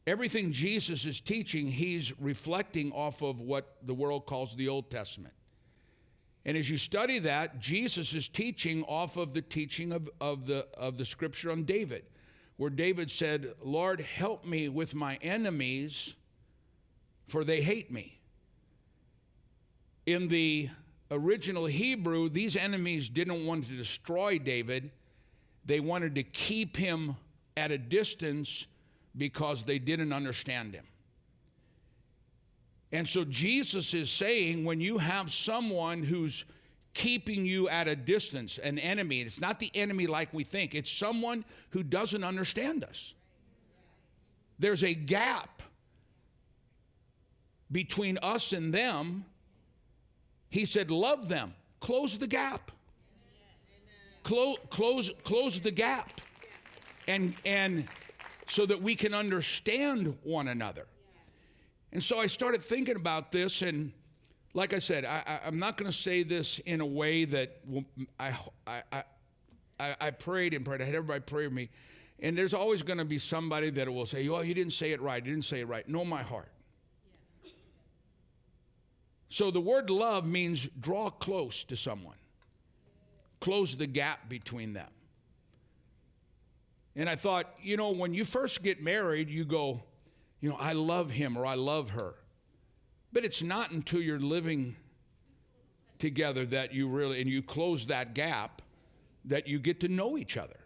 everything Jesus is teaching, he's reflecting off of what the world calls the Old Testament. And as you study that, Jesus is teaching off of the teaching of the scripture on David, where David said, Lord, help me with my enemies, for they hate me. In the original Hebrew, these enemies didn't want to destroy David. They wanted to keep him at a distance because they didn't understand him. And so Jesus is saying, when you have someone who's keeping you at a distance, an enemy, it's not the enemy like we think, it's someone who doesn't understand us. There's a gap between us and them. He said, love them. Close the gap. Close the gap. And so that we can understand one another. And so I started thinking about this, and like I said, I'm not going to say this in a way that I prayed and prayed. I had everybody pray with me. And there's always going to be somebody that will say, oh, you didn't say it right. You didn't say it right. Know my heart. So the word love means draw close to someone. Close the gap between them. And I thought, when you first get married, you go, I love him or I love her. But it's not until you're living together that you really, and you close that gap, that you get to know each other.